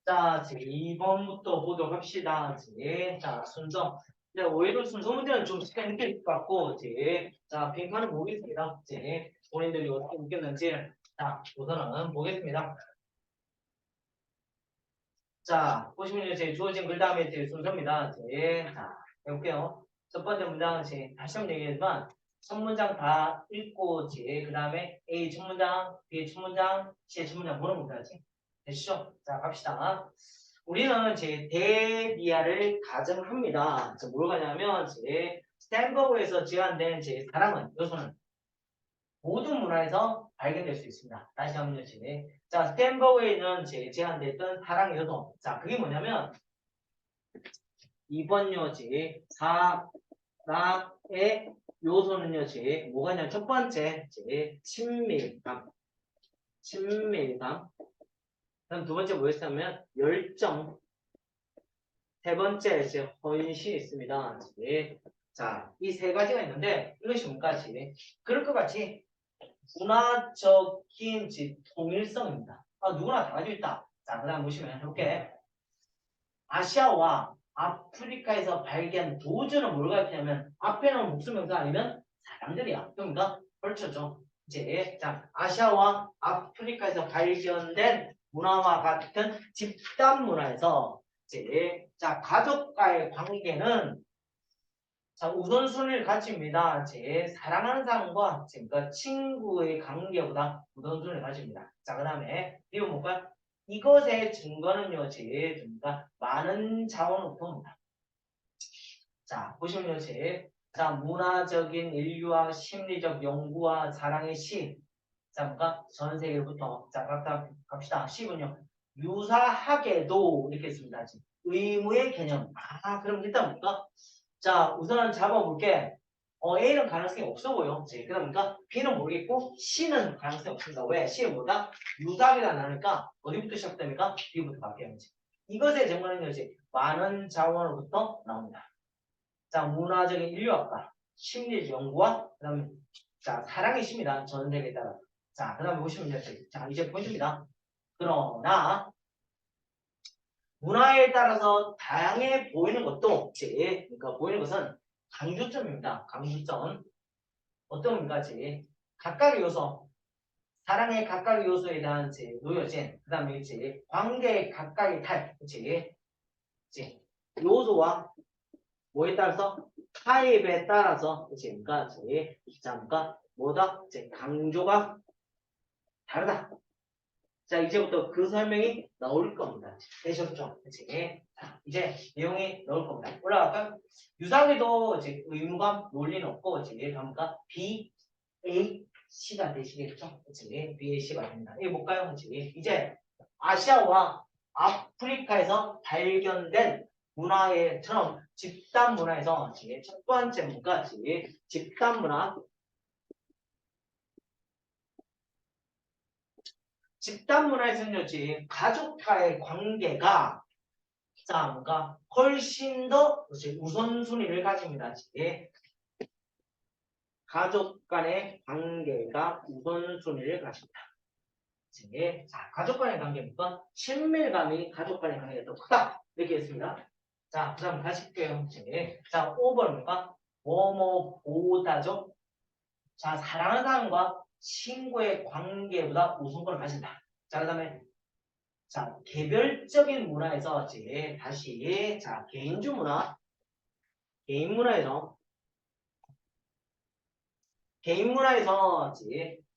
자, 지금 2번부터 보도록 합시다. 자, 순서. 이제 오히려 순서 문제는 좀 시간 느낄 것 같고, 자, 빈칸을 보겠습니다. 본인들이 어떻게 느꼈는지. 자, 우선은 보겠습니다. 자, 보시면 이제 주어진 글 다음에 순서입니다. 자, 해볼게요. 첫 번째 문장은 다시 한번 얘기하지만, 첫 문장 다 읽고, 그 다음에 A 첫 문장, B 첫 문장, C 첫 문장 보는 문제지. 됐죠? 자, 갑시다. 우리는 대리아를 가정합니다. 뭘 가냐면 스탠버그에서 제한된 사랑은 요소는 모든 문화에서 발견될 수 있습니다. 다시 한번요. 자, 스탠버그에 있는 제한됐던 사랑 요소. 자, 그게 뭐냐면 이번 요지 사랑의 요소는요. 뭐가 있냐면 첫 번째 친밀감. 친밀감. 그럼 두 번째 뭐였냐면 열정. 세 번째 헌신이 있습니다. 자, 이 세 가지가 있는데 이것이 뭔가지? 그럴 것 같이 문화적인 통일성입니다. 누구나 다 가지고 있다. 자, 그 다음 보시면 이렇게 아시아와 아프리카에서 발견 도주는 뭘 가르치냐면 앞에는 목수명사 아니면 사람들이야. 그러니까 걸쳐줘. 자, 아시아와 아프리카에서 발견된 문화와 같은 집단 문화에서 자, 가족과의 관계는 자, 우선순위를 가집니다. 사랑하는 사람과 그러니까 친구의 관계보다 우선순위를 가집니다. 자, 그 다음에 이거 뭘까요? 이것의 증거는요, 그러니까 많은 자원으로부터입니다. 자, 보시면요, 자, 문화적인 인류와 심리적 연구와 사랑의 시. 자, 뭔가 전 세계부터 자, 각각 갑시다. 10은요. 유사하게도 이렇게 씁니다. 의무의 개념. 그럼 일단 뭘까? 자, 우선 잡아볼게. A는 가능성이 없어 보여. 그러니까 B는 모르겠고 C는 가능성이 없습니다. 왜? C는 뭐다? 유사하게가 나니까 어디부터 시작됩니까? B부터 바뀌어야지. 이것의 정보는요, 많은 자원으로부터 나옵니다. 자, 문화적인 인류학과, 심리적 연구와 그다음에 자, 사랑의 심이다. 전 세계에 따라. 자, 그다음에 보시면요. 자, 이제 포인트입니다. 그러나 문화에 따라서 다양해 보이는 것도 그러니까 보이는 것은 강조점입니다. 강조점. 어떤 겁니까? 각각의 요소, 사랑의 각각의 요소에 대한 놓여진 그다음에 관계의 각각의 탈, 요소와 뭐에 따라서 타입에 따라서 그러니까 그러니까 뭐다? 강조가 다르다. 자, 이제부터 그 설명이 나올 겁니다. 되셨죠? 그치? 자, 이제 내용이 나올 겁니다. 올라갈까요? 유사하게도 의무감 논리는 없고, 그러니까 B, A, C가 되시겠죠? 그치? B, A, C가 됩니다. 이거 볼까요? 그치? 이제 아시아와 아프리카에서 발견된 문화에처럼 집단 문화에서 첫 번째 문과 집단 문화. 집단 문화에서는요, 가족과의 관계가 자, 뭔가 훨씬 더 우선순위를 가집니다. 가족 간의 관계가 우선순위를 가집니다. 자, 가족 간의 관계니까 친밀감이 가족 간의 관계가 더 크다. 이렇게 했습니다. 자, 그 다음 다시 할게요. 자, 5번입니까? 뭐뭐보다죠. 자, 사랑하는 사람과 친구의 관계보다 우선권을 가진다. 자, 그 다음에 자, 개별적인 문화에서 다시 자, 개인주 문화, 개인 문화에서 개인 문화에서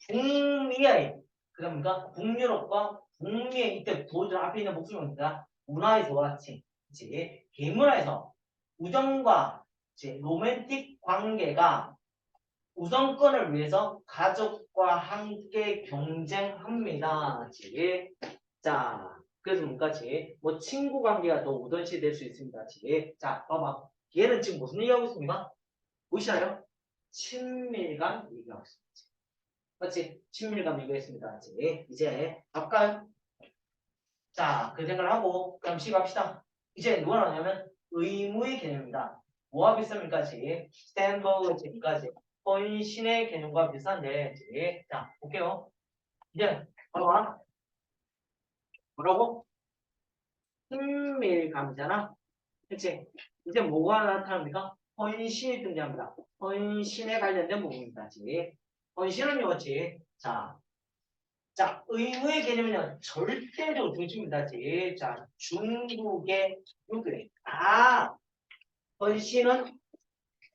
북미의 그러니까 북유럽과 북미의 이때 보여준 앞에 있는 목소리입니다. 문화에서 같이 개인 문화에서 우정과 로맨틱 관계가 우선권을 위해서 가족과 함께 경쟁합니다. 자, 그래서 뭔가지 뭐 친구 관계가 더 우선시 될 수 있습니다. 자, 봐봐. 얘는 지금 무슨 얘기하고 있습니까? 보시나요? 친밀감 얘기하고 있습니다. 맞지? 친밀감 얘기했습니다. 이제 갈까요? 자, 그 생각을 하고 그럼 시작합시다. 이제 누가 나오냐면 의무의 개념입니다. 뭐와 비슷합니까? 스탠버그까지 헌신의 개념과 비슷한데 자, 볼게요. 이제 봐봐. 뭐라고? 친밀감이잖아. 그치? 이제 뭐가 나타납니까? 헌신이 등장합니다. 헌신에 관련된 부분이다지. 헌신은 지 자, 의무의 개념은요, 절대적 중심이다지. 자, 중국의 유교에. 헌신은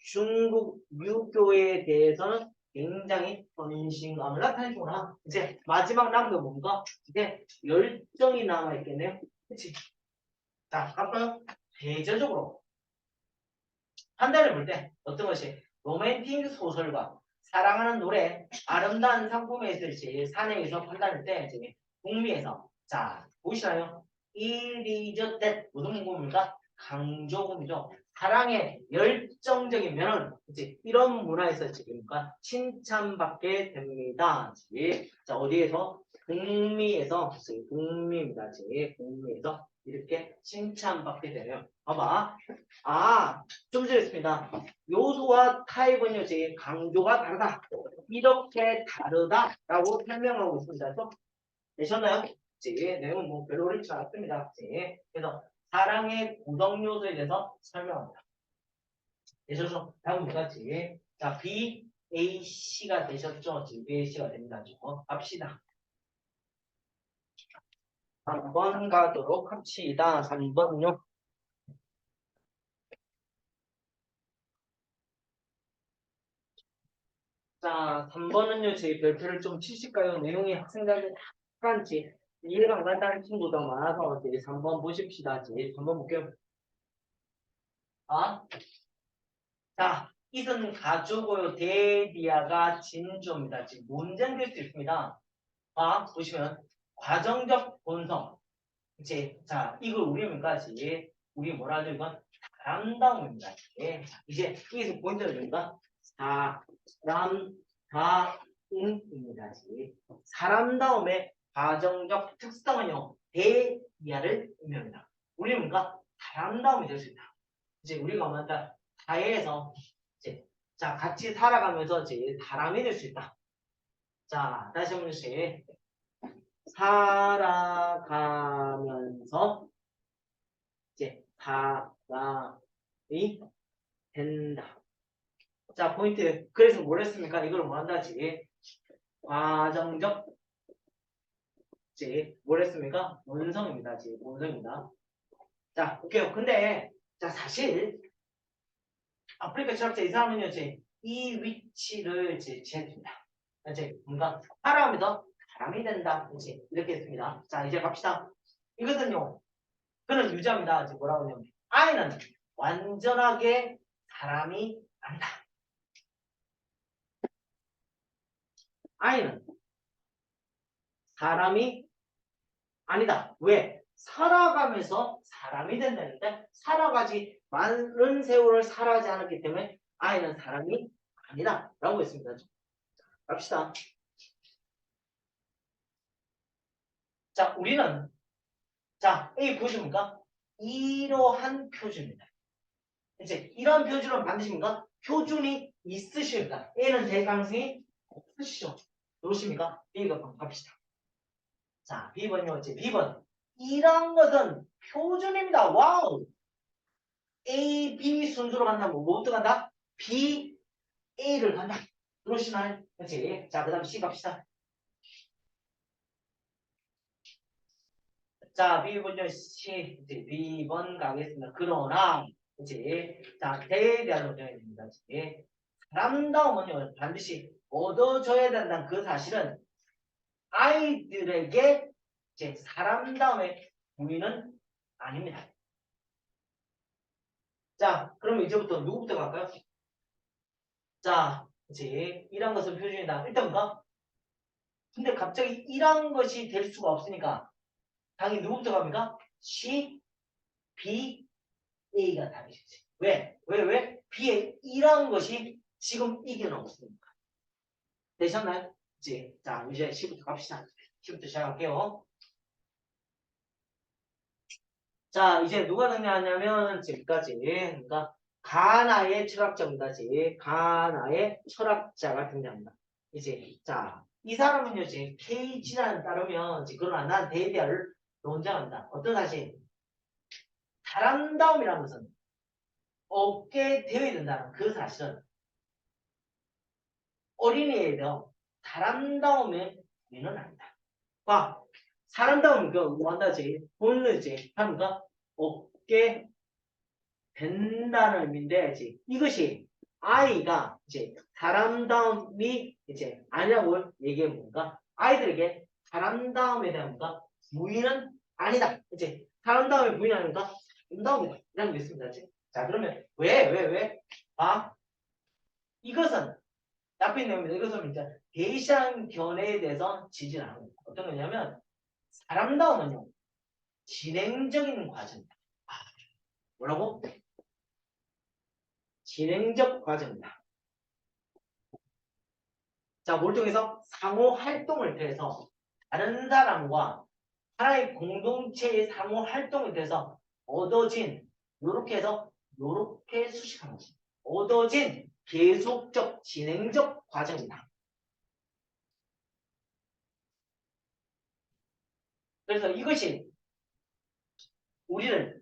중국 유교에 대해서는 굉장히 헌신감을 나타내주구나. 이제 마지막 남은 게 뭔가? 이제 열정이 남아있겠네요. 그치? 자, 그러면 대전적으로 판단을 볼 때 어떤 것이 로맨틱 소설과 사랑하는 노래, 아름다운 상품에 있을지 산행에서 판단할 때 이제 북미에서 자 보시나요? 이리저 때 무슨 문구입니까? 강조금이죠. 사랑의 열정적인 면은 이제 이런 문화에서 지금까 칭찬받게 됩니다. 자 어디에서? 북미에서 북미입니다. 북미에서 이렇게 칭찬받게 되네요. 봐봐. 좀 전에 했습니다. 요소와 타입은요, 제 강조가 다르다. 이렇게 다르다라고 설명하고 있습니다. 그래서 되셨나요? 제 내용은 뭐 별로 어렵지 않습니다. 그래서 사랑의 구성 요소에 대해서 설명합니다. 되셨죠? 다음 뭐같지? 자, B, A, C가 되셨죠? 지금 B, A, C가 됩니다. 갑시다. 3번 가도록 합시다. 3번요. 자, 3번은요, 제 별표를 좀 치실까요? 내용이 학생들한테 약간지 이해가 안 간다는 친구도 많아서 이제 3번 보십시다. 이제 3번 볼게요. 아, 자, 이은 가주고요. 데디아가 진주입니다. 지금 문제는 될 수 있습니다. 보시면 과정적 본성. 자, 이걸 우리 뭔가지? 우리 뭐라 하죠? 이건 사람다움입니다. 이제 여기서 포인트는 뭔가? 사람다움입니다. 사람다움의 과정적 특성은요, 대이하를 의미합니다. 우리 뭔가 사람다움이 될 수 있다. 이제 우리가 뭔가 사회에서 자 같이 살아가면서 이제 사람이 될 수 있다. 자, 다시 한번 주세요. 살아가면서 이제 사람이 된다. 자, 포인트. 그래서 뭘 했습니까? 이걸 뭐 한다지? 과정적 뭘 했습니까? 본성입니다. 본성입니다. 자, 볼게요. 근데 자, 사실 아프리카 철학자 이 사람은요, 이 위치를 제시해줍니다. 이제 뭔가 살아가면서 사람이 된다. 이렇게 했습니다. 자, 이제 갑시다. 이것은요, 그는 유자입니다. 뭐라고 하냐면 아이는 완전하게 사람이 아니다. 아이는 사람이 아니다. 왜? 살아가면서 사람이 된다는데 살아가지 많은 세월을 살아가지 않았기 때문에 아이는 사람이 아니다. 라고 했습니다. 갑시다. 자, 우리는 자, A 보십니까? 이러한 표준입니다. 이제 이런 표준은 반드시 뭔가 표준이 있으십니까? A는 될 가능성이 없으시죠? 그렇습니까? B가 갑시다. 자, B번요. 이제 B번. 이런 것은 표준입니다. 와우. A, B 순서로 간다면 뭐부터 간다? B, A를 간다. 그러시나요? 그렇지? 자, 그 다음 C 갑시다. 자, B번요. C. 이제 B번 가겠습니다. 그러나 이제 자, 대대한 문제가 됩니다. 사람다움은요, 반드시 얻어줘야 된다는 그 사실은 아이들에게 이제 사람다움의 우리는 아닙니다. 자, 그러면 이제부터 누구부터 갈까요? 자, 이제 이런 것은 표준이다. 일단 뭔가 근데 갑자기 이런 것이 될 수가 없으니까 당연히 누구부터 갑니까? C, B, A가 답이겠지. 왜? B에 이런 것이 지금 이견 없으니까. 되셨나요? 이제 C부터 갑시다. C부터 시작할게요. 자, 이제 누가 등장하냐면 지금까지 그러니까 가나의 철학자입니다. 가나의 철학자가 등장합니다. 이제 자, 이 사람은요, 이제 케이지란에 따르면 그러나 난 데이비아를 논쟁한다. 어떤 사실? 사람다움이라는 것은 없게 되어야 된다는 그 사실은 어린이에 대한 사람다움의 의미는 아니다. 봐, 사람다움 뭐한다지? 본느지 합니까? 없게 된다는 의미인데 이것이 아이가 이제 사람다움이 이제 아니라고 얘기해 보니까 아이들에게 사람다움에 대한 뭔가 부인은 아니다. 이제 사람다움의 부인이 아니니까 사람다움이다. 이라는 게 있습니다. 자 그러면 왜? 아 이것은 앞에 내용입니다. 이것은 이제 대시한 견해에 대해서 지지를 하는 겁니다. 어떤 거냐면 사람다움은요 진행적인 과정입니다. 뭐라고? 진행적 과정입니다. 자, 뭘 통해서? 상호 활동을 통해서 다른 사람과 하나의 공동체의 상호 활동에 대해서 얻어진 요렇게 해서 요렇게 수식하는 거죠. 얻어진 계속적 진행적 과정입니다. 그래서 이것이 우리는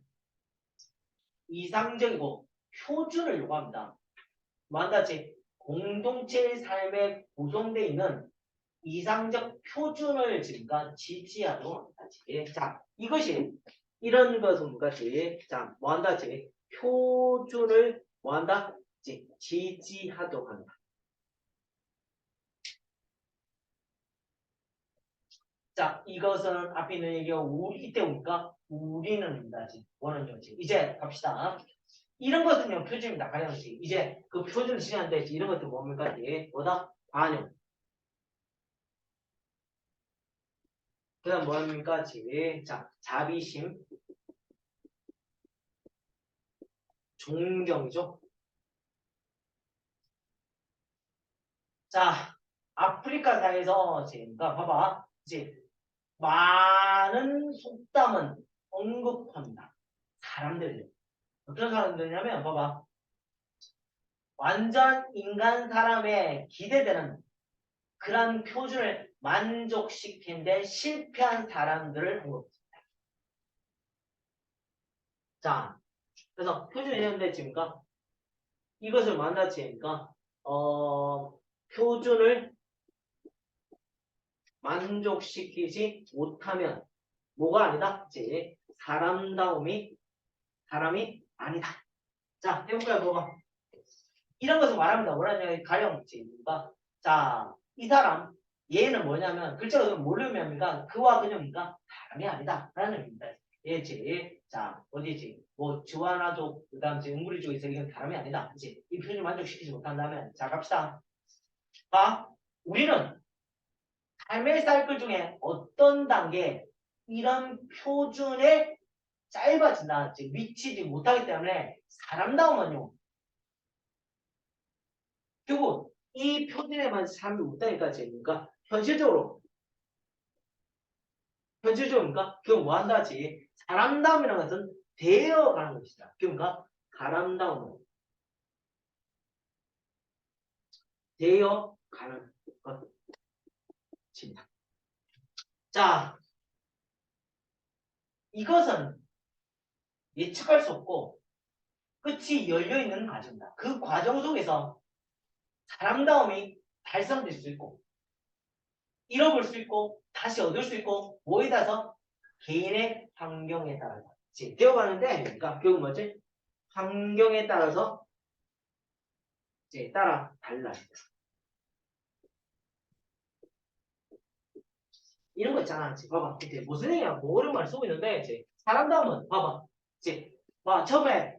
이상적이고 표준을 요구합니다. 뭐한다지 공동체의 삶에 구성되어 있는 이상적 표준을 지금까 지지하도록 한다지. 자, 이것이 이런 것은 뭐가지? 자, 뭐한다지? 표준을 뭐한다? 지지하도록 한다. 자, 이것은 앞에 있는 얘기가 우리 때우니까 우리는입니다지. 원은요지. 이제 갑시다. 이런 것은요 표준입니다. 관용식. 이제 그 표준을 지지하는데 이런 것들 뭡니까? 뭐다? 관용. 그 다음 뭐합니까? 자, 자비심, 존경이죠. 자, 아프리카상에서 제가 봐봐. 이제 많은 속담은 언급합니다. 사람들이. 어떤 사람들이냐면 봐봐. 완전 인간 사람에 기대되는 그런 표준을 만족시키는데 실패한 사람들을 언급합니다. 자, 그래서 표준이 되는데 지금까 이것을 만나치니까 표준을 만족시키지 못하면 뭐가 아니다? 이제 사람다움이 사람이 아니다. 자, 해볼까요? 뭐가? 이런 것을 말합니다. 뭐라냐? 가령지가 자, 이 사람 얘는 뭐냐면 글자로 뭘 의미합니까? 그와 그녀입니까? 사람이 아니다. 라는 의미입니다. 얘지. 자, 어디지? 뭐 주하나족 그다음 응구리족에서 이건 사람이 아니다. 그치? 이 표준을 만족시키지 못한다면 자, 갑시다. 봐. 우리는 삶의 사이클 중에 어떤 단계 이런 표준에 짧아진다. 즉 미치지 못하기 때문에 사람다움은요. 결국 이 표준에만 삶이 못하니까 제니까 현실적으로니까 결국 뭐 한다지 사람다움이라는 것은 되어가는 것이다. 그러니까 사람다움은 되어가는 것입니다. 자, 이것은 예측할 수 없고 끝이 열려있는 과정이다. 그 과정 속에서 사람다움이 달성될 수 있고 잃어볼 수 있고 다시 얻을 수 있고 뭐에 따라서 개인의 환경에 따라서 되어가는데 그러니까 결국 뭐지? 환경에 따라서 이제 따라 달라진다. 이런 거 있잖아. 봐봐. 이제 무슨 얘기야? 뭐 어려운 말 쓰고 있는데 이제 사람다움은 봐봐. 이제 봐 처음에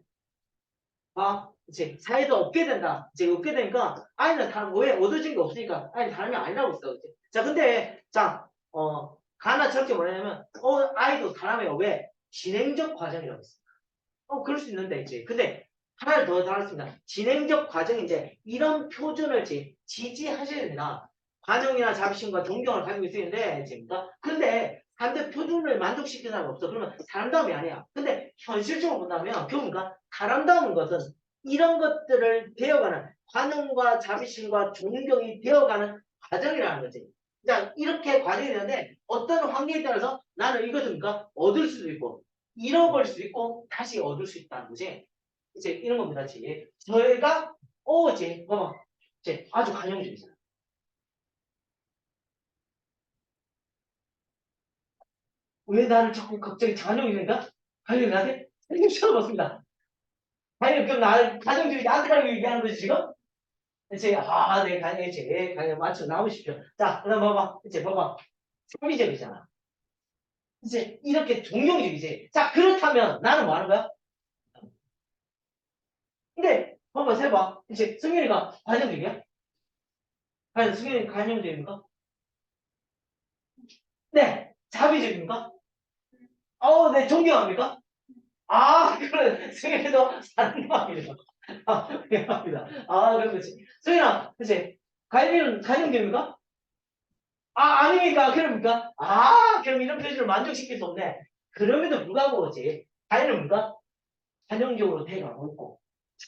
이제 사회에서 얻게 된다. 이제 얻게 되니까 아이는 사람 왜 얻어진 게 없으니까 아이는 사람이 아니라고 있어. 이제. 자 근데 가나 저렇게 뭐냐면 아이도 사람이에요. 왜? 진행적 과정이라고 했어. 그럴 수 있는데 이제 근데 하나를 더 달았습니다. 진행적 과정인데 이런 표준을 지지하셔야 됩니다. 관용이나 자비심과 존경을 가지고 있었는데 지금까 근데 반대 표준을 만족시키는 사람이 없어. 그러면 사람다움이 아니야. 근데 현실적으로 본다면 교훈가 사람다운 것은 이런 것들을 되어가는 관용과 자비심과 존경이 되어가는 과정이라는 거지. 자 이렇게 과정이 되는데 어떤 환경에 따라서 나는 이것을 얻을 수도 있고 잃어버릴 수 있고 다시 얻을 수 있다는 거지. 이제 이런 겁니다. 저희가 어제 봐봐. 이제 아주 관용적이잖아. 왜 나를 자꾸 갑자기 관용이니까? 관용이 나한테 생각 쳐다봤습니다. 관용 그럼 나를 관용적이 나한테 관용 얘기하는 거지 지금? 이제 네 관용 이제 관용 맞춰 나오십시오. 자 그다음 봐봐. 이제 봐봐. 합리적이잖아. 이제 이렇게 종용적이지. 자 그렇다면 나는 뭐 하는 거야? 근데 봐봐 세봐. 이제 승윤이가 관용적이야? 과연 승윤이 관용적입니까? 네. 자비적입니까? 네 존경합니까? 그래. 승윤이도 사랑합니다. 미안합니다. 그렇지. 승윤아, 그치? 관용은 관용적입니까? 아닙니까? 그럽니까? 그럼 이런 표준을 만족시킬 수 없네. 그럼에도 불구하고 그지. 관용입니까? 관용적으로 대응하고 있고.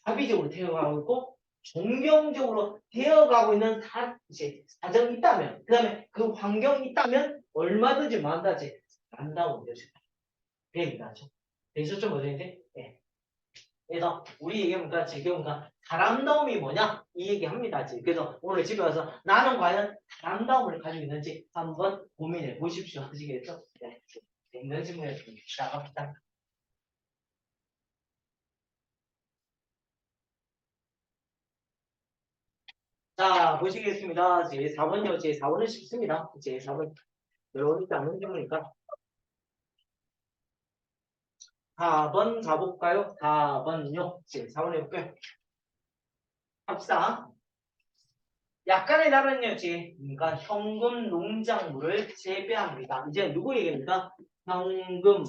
자비적으로 되어가고 있고 존경적으로 되어가고 있는 이제 사정이 있다면 그 다음에 그 환경이 있다면 얼마든지 만다지 안다고 되죠. 그얘기가죠. 되셨죠? 뭐든지. 예. 그래서 우리 얘기해보니까 지금가 사람다움이 뭐냐 이 얘기합니다. 그래서 오늘 집에 와서 나는 과연 사람다움을 가지고 있는지 한번 고민해 보십시오. 아시겠죠? 네. 있는 질문에 시작합니다. 자, 보시겠습니다. 제 4번요. 제 4번은 쉽습니다. 제 4번 어렵지 않은 질문이니까. 4번 가볼까요? 4번요. 제 4번 해볼게요. 합시다. 약간의 다른 여지. 그러니까 현금 농작물을 재배합니다. 이제 누구 얘기입니까? 현금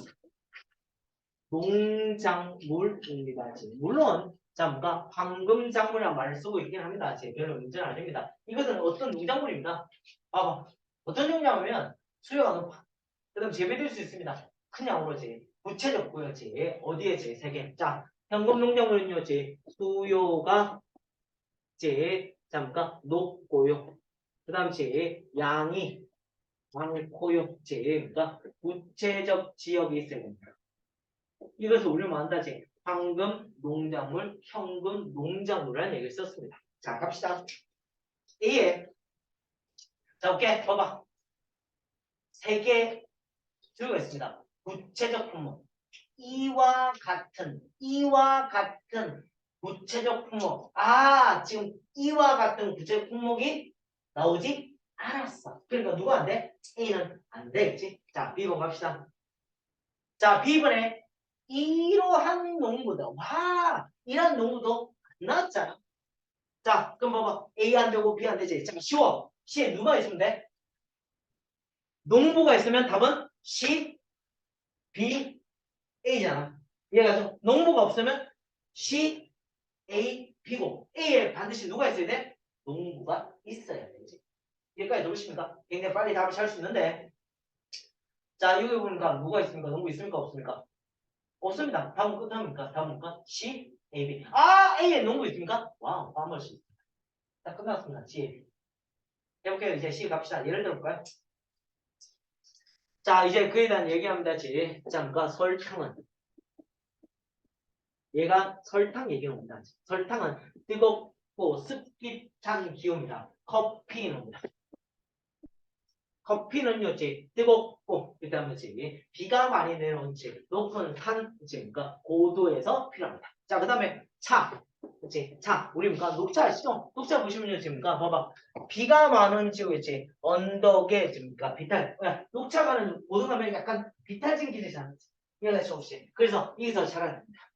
농작물입니다. 물론 자, 뭔가 황금 작물이라는 말을 쓰고 있긴 합니다. 별로 문제는 아닙니다. 이것은 어떤 농작물입니다. 봐봐. 어떤 농작물이면 수요가 높아. 그 다음 재배될 수 있습니다. 큰 양으로지. 구체적 고요지. 어디에 제 세 개. 자, 현금 농작물은요, 수요가 잠깐 높고요. 그 다음 양이 많고요. 그러니까 구체적 지역이 있어야 됩니다. 이것을 우리는 뭐 한다지? 황금 농작물, 현금 농작물이라는 얘기를 썼습니다. 자, 갑시다. A에 자, 오케이. 봐봐. 세 개 들어가 있습니다. 구체적 품목. 이와 같은 구체적 품목. 지금 이와 같은 구체적 품목이 나오지 않았어. 그러니까 누가 안 돼? A는 안 되겠지? 자, B번 갑시다. 자, B번에 이러한 농부들. 이런 농부도 안 나왔잖아. 자, 그럼 봐봐. A 안 되고 B 안 되지. 자, 쉬워. C에 누가 있으면 돼? 농부가 있으면 답은 C, B, A잖아. 이해가죠? 농부가 없으면 C, A, B고 A에 반드시 누가 있어야 돼? 농부가 있어야 되지. 여기까지 들으십니까? 굉장히 빨리 답을 찾을 수 있는데 자, 여기 보니까 누가 있습니까? 농부 있습니까? 없습니까? 없습니다. 다음 끝납니까? 다음입니까? C, A, B. A에 농부 있습니까? 와우, 한 번씩. 자, 끝났습니다. C, A, B. 해볼게요. 이제 C 갑시다. 예를 들어볼까요? 자, 이제 그에 대한 얘기합니다. 자, 뭔가 설탕은 얘가 설탕 얘기합니다. 설탕은 뜨겁고 습기 찬 기후입니다. 커피입니다. 커피는요, 뜨겁고, 그 다음에 비가 많이 내려온 높은 그러니까 고도에서 필요합니다. 자, 그 다음에 차. 차. 우리 녹차 아시죠? 녹차 보시면요, 봐봐. 비가 많은 지역에 언덕에 비탈. 녹차가는 고등하면 약간 비탈진 길이잖아. 이해가시죠, 혹시? 그래서 여기서 잘하는 겁니다.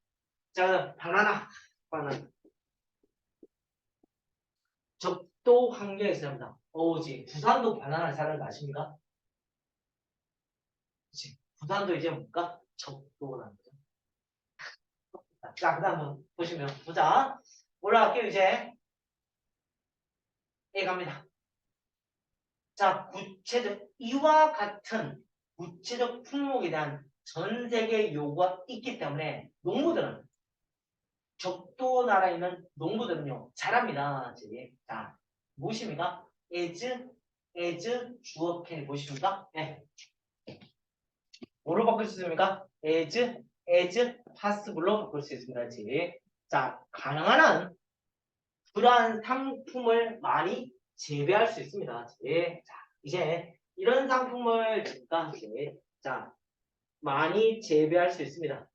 자, 바나나. 적도 환경에 있습니다. 부산도 바나나 잘하는 거 아십니까? 그치. 부산도 이제 뭔가 적도라는 거죠. 자, 그 다음 보시면, 보자. 올라갈게요, 이제. A 갑니다. 자, 이와 같은 구체적 품목에 대한 전 세계 요구가 있기 때문에 농부들은 적도 나라에 있는 농부들은요, 잘합니다. 자, 무엇입니까? as 주어 캔 보십니까? 네. 뭐로 바꿀 수 있습니까? as possible로 바꿀 수 있습니다. 그렇지? 자, 가능한 한 그러한 상품을 많이 재배할 수 있습니다. 예. 자, 이제 이런 상품을 제가 이제 자 많이 재배할 수 있습니다.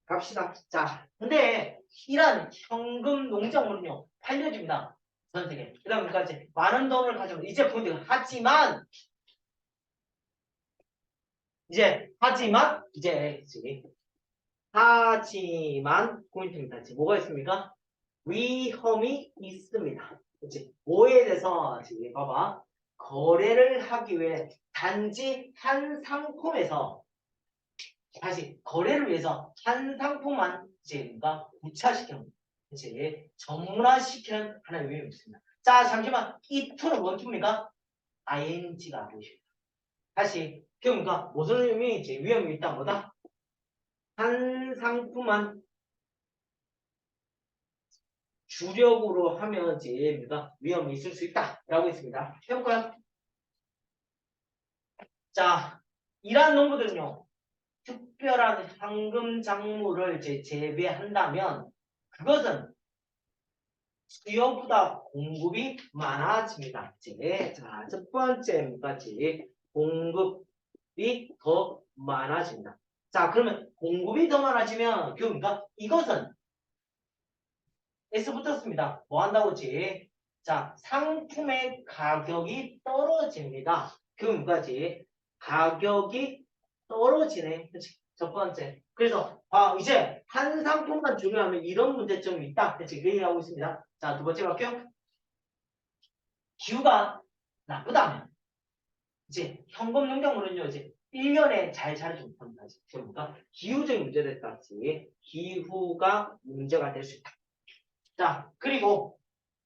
갑시다. 자, 근데 이런 현금 농작물은요 팔려집니다. 전 세계. 그다음까지 많은 돈을 가지고 이제 포인트가 하지만 포인트입니다. 지금 뭐가 있습니까? 위험이 있습니다. 그렇지? 뭐에 대해서 지금 봐봐. 거래를 하기 위해 단지 한 상품에서 다시 거래를 위해서 한 상품만 이제 뭔가 구차시키는 이제 정문화시키는 하나의 위험이 있습니다. 자, 잠시만 이 to는 뭔 to입니까? ing가 보십니다. 다시 그러니까 무슨 의미 이제 위험이 있다 뭐다? 한 상품만 주력으로 하면 이제 뭔가 위험이 있을 수 있다라고 했습니다. 해볼까요? 자, 이러한 농부들은요 특별한 황금 작물을 이제 재배한다면 그것은 수요보다 공급이 많아집니다. 이제 자, 첫 번째까지 공급이 더 많아진다. 자, 그러면 공급이 더 많아지면 그러니까 이것은 S 붙었습니다. 뭐 한다고 지? 자, 상품의 가격이 떨어집니다. 그러니까지 가격이 떨어지네. 그치? 첫 번째. 그래서 이제 한 상품만 중요하면 이런 문제점이 있다. 그치? 그 얘기하고 있습니다. 자, 두 번째 갈게요. 기후가 나쁘다면 이제 현금 농작물은요 이제 1년에 잘 자라지 못합니다. 그러니까 기후적인 문제에 따라서 기후가 문제가 될 수 있다. 자, 그리고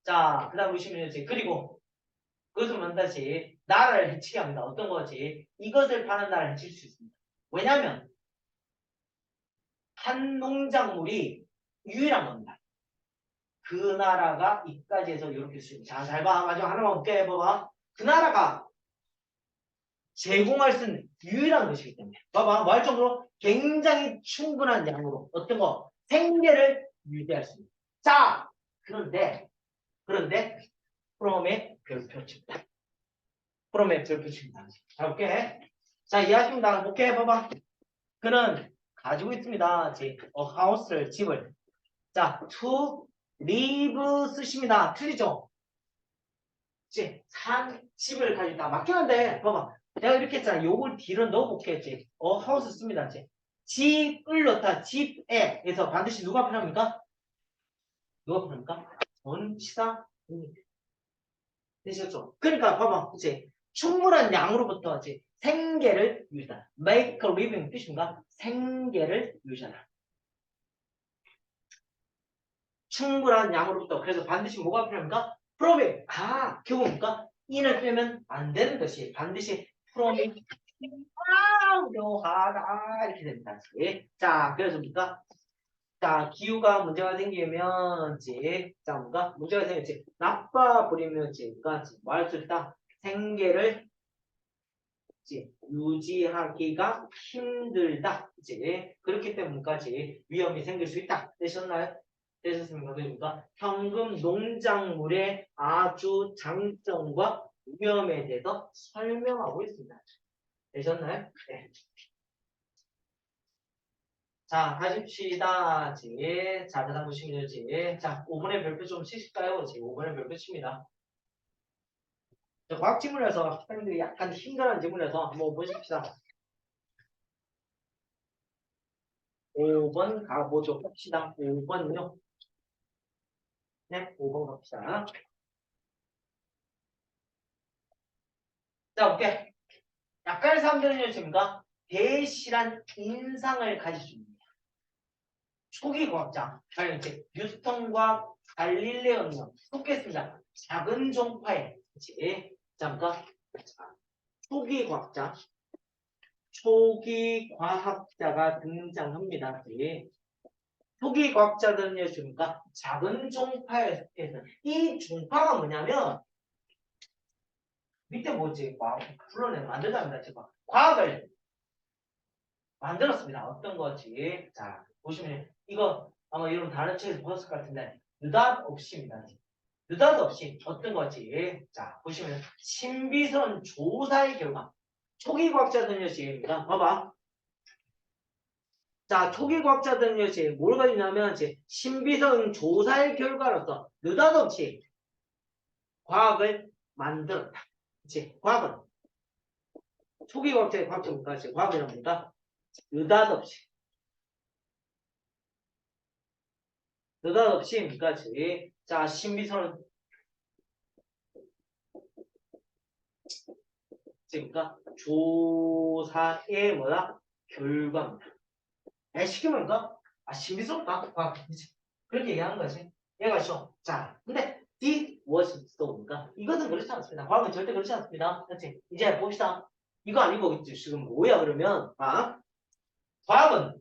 자, 그다음 보시면 이제 그리고 그것을 만다시 나라를 해치게 합니다. 어떤 거지? 이것을 파는 나라를 해칠 수 있습니다. 왜냐하면 한 농작물이 유일한 겁니다. 그 나라가 이까지 해서 이렇게 쓰입니다. 자, 잘 봐. 마지막 하나만 볼게. 봐봐. 그 나라가 제공할 수 있는 유일한 것이기 때문에. 봐봐. 뭐 할 정도로 굉장히 충분한 양으로 어떤 거 생계를 유지할 수 있는. 자, 그런데 프롬의 별표칩니다. 프롬의 별표칩니다. 자, 볼게. 자, 이해하십니다. 볼게. 봐봐. 그는 가지고 있습니다. 제 house를 집을. 자, to live 쓰십니다. 틀리죠? 이제 산 집을 가지고 있다. 맞긴 한데 봐봐. 내가 이렇게 했잖아. 요걸 뒤로 넣어볼게. 이제 하우스 씁니다. 이제 집을 넣다. 집에에서 반드시 누가 필요합니까? 누가 필요합니까? 전치사 되셨죠? 그러니까 봐봐. 이제 충분한 양으로부터 이제 생계를 유지하다. make a living 뜻인가? 생계를 유지하다. 충분한 양으로부터. 그래서 반드시 뭐가 필요합니까? 프롬이. 교훈입니까? 인을 빼면 안 되는 것이 반드시 프롬이 필요하다. 이렇게 됩니다. 자, 그래서 뭡니까? 자, 기후가 문제가 생기면 이제 자, 뭔가 문제가 생기면 이제 나빠 버리면 이제 뭐할 수 있다? 생계를 이제 유지하기가 힘들다. 이제 그렇기 때문까지 위험이 생길 수 있다. 되셨나요? 되셨습니까? 그러니까 현금 농작물의 아주 장점과 위험에 대해서 설명하고 있습니다. 되셨나요? 네. 자, 하십시다. 자, 그다음 보시면 자, 5번의 별표 좀 치실까요? 5번의 별표 칩니다. 과학 지문에서 학생들이 약간 힘들어하는 지문에서 한번 보십시다. 5번 가보죠. 합시다. 5번요. 네, 5번 갑시다. 자, 볼게. 약간의 사람들은요, 지금가 대실한 인상을 가지십니다. 초기 과학자, 이제 뉴턴과 갈릴레오는요, 속했습니다. 작은 종파에, 그치? 잠깐, 초기 과학자가 등장합니다. 초기 과학자들은요, 지금가 작은 종파에 속해서 이 종파가 뭐냐면 밑에 뭐지? 불러내 만들답니다. 지금 과학을 만들었습니다. 어떤 거지? 자, 보시면 이거 아마 여러분 다른 책에서 보셨을 것 같은데 느닷없이입니다. 느닷없이 어떤 거지? 자, 보시면 신비스러운 조사의 결과 초기 과학자들 여시입니다. 봐봐. 자, 초기 과학자들 여시 뭘 가지냐면 신비스러운 조사의 결과로서 느닷없이 과학을 만들었다. 그치? 과학은 초기 과학자의 과학자입니까? 과학이란 뭡니까? 느닷없이 그러니까지. 자, 신비스러운 그러니까 조사의 뭐다? 결과입니다. 쉽게 말할까? 신비스럽다. 그치? 그렇게 얘기하는 거지. 얘가 있어. 자, 근데 this was so니까 이것은 그렇지 않습니다. 과학은 절대 그렇지 않습니다. 그렇지? 이제 봅시다. 이거 아니고 지금 뭐야 그러면 과학은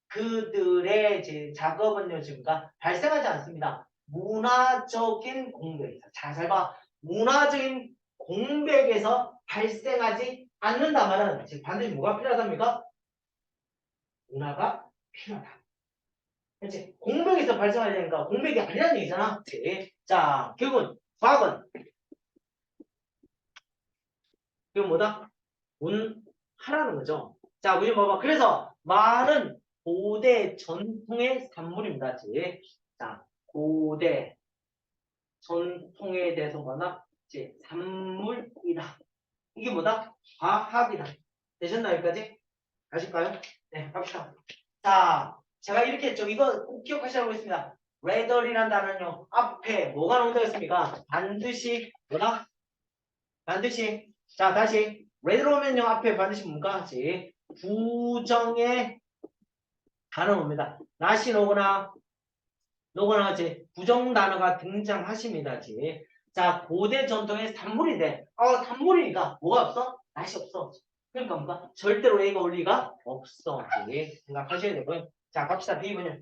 그들의 이제 작업은요 지금가 발생하지 않습니다. 문화적인 공백에서 잘 봐. 문화적인 공백에서 발생하지 않는다면은 지금 반드시 뭐가 필요하답니까? 문화가 필요하다. 그렇지? 공백에서 발생하야 되니까 공백이 아니라는 얘기잖아. 그렇지? 자, 결국은 과학은 그건 뭐다? 문하라는 거죠. 자, 우리 봐봐. 그래서 말은 고대 전통의 산물입니다. 그렇지? 자, 고대 전통에 대해서 뭐나 이제 산물이다. 이게 뭐다? 과학이다. 되셨나요, 여기까지? 아실까요? 네, 갑시다. 자, 제가 이렇게 했죠. 이거 꼭 기억하시라고 했습니다. rather이라는 단어는요, 앞에 뭐가 나온다고 했습니까? 반드시, 뭐다? 반드시. 자, 다시. rather 오면요, 앞에 반드시 뭔가 하지? 부정의 단어 옵니다. not이 오거나 이제 부정 단어가 등장하십니다. 자, 고대 전통의 산물인데, 산물이니까 뭐가 없어? not이 없어. 그러니까 뭔가 절대로 A가 올 리가 없어. 생각하셔야 되고요. 자, 갑시다. B번요.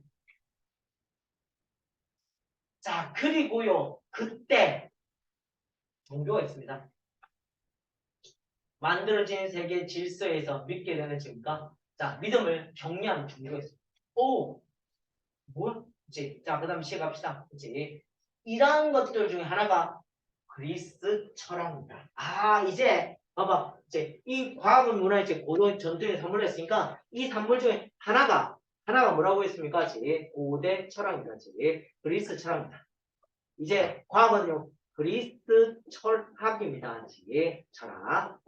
자, 그리고요, 그때 종교가 있습니다. 만들어진 세계 질서에서 믿게 되는 증가. 자, 믿음을 격려하는 종교가 있습니다. 오, 뭐야? 이제, 자, 그 다음 시작합시다. 이제, 이러한 것들 중에 하나가 그리스 철학입니다. 이제, 봐봐. 이제, 이 과학은 문화 이제 고대 전통의 산물을 했으니까, 이 산물 중에 하나가 뭐라고 했습니까? 고대 철학입니다. 그리스 철학입니다. 이제, 과학은요, 그리스 철학입니다. 철학.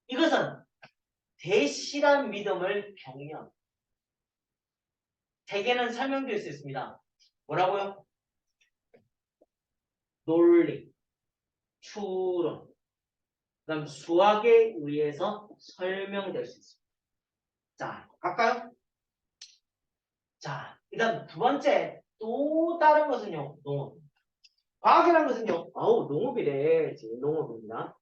이것은 대실한 믿음을 격려합니다. 대개는 설명될 수 있습니다. 뭐라고요? 논리, 추론, 그다음 수학에 의해서 설명될 수 있습니다. 자, 갈까요? 자, 그다음 두 번째 또 다른 것은요, 농업. 과학이라는 것은요, 농업이래. 지금 농업입니다.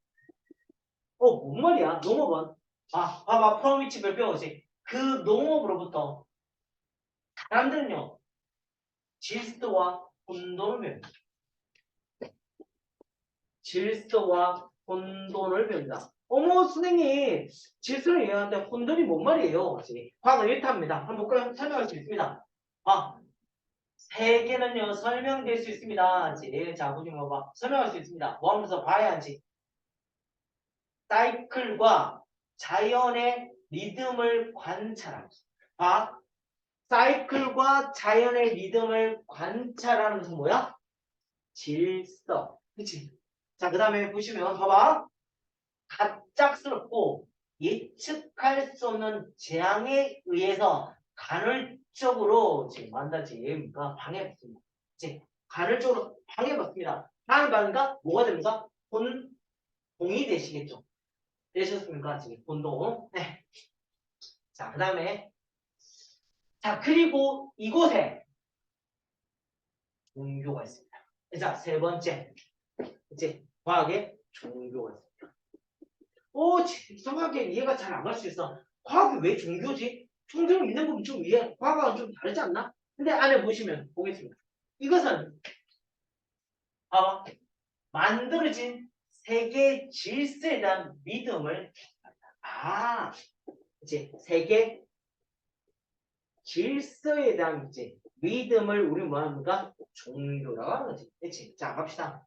뭔 말이야? 농업은 봐봐, 프로미치 몇 배우지? 그 농업으로부터 사람들은요, 질서와 혼돈을 배웁니다. 질서와 혼돈을 배운다. 선생님, 질서를 얘기하는데 혼돈이 뭔 말이에요? 과학은 이렇답니다. 한번 볼까요? 설명할 수 있습니다. 세계는요, 설명될 수 있습니다. 자, 보지 봐. 설명할 수 있습니다. 뭐 하면서 봐야 하지? 사이클과 자연의 리듬을 관찰하면서. 사이클과 자연의 리듬을 관찰하는 것은 뭐야? 질서. 그치? 자, 그 다음에 보시면, 봐봐. 갑작스럽고 예측할 수 없는 재앙에 의해서 간헐적으로 지금 만다지가 방해받습니다. 이제 간헐적으로 방해받습니다. 방해받으니까 뭐가 됩니까? 혼동이 되시겠죠. 되셨습니까? 지금 혼동. 네. 자, 그 다음에 자, 그리고 이곳에 종교가 있습니다. 자, 세 번째. 이제 과학의 종교가 있습니다. 이상하게 이해가 잘 안 갈 수 있어. 과학이 왜 종교지? 종교를 믿는 부분 좀 과학과는 좀 다르지 않나? 근데 안에 보시면 보겠습니다. 이것은 봐봐. 만들어진 세계 질서에 대한 믿음을 아 이제 세계 질서에 대한 이제 믿음을 우리 뭐합니까? 종교라고 하는 거지. 그렇지? 자 갑시다.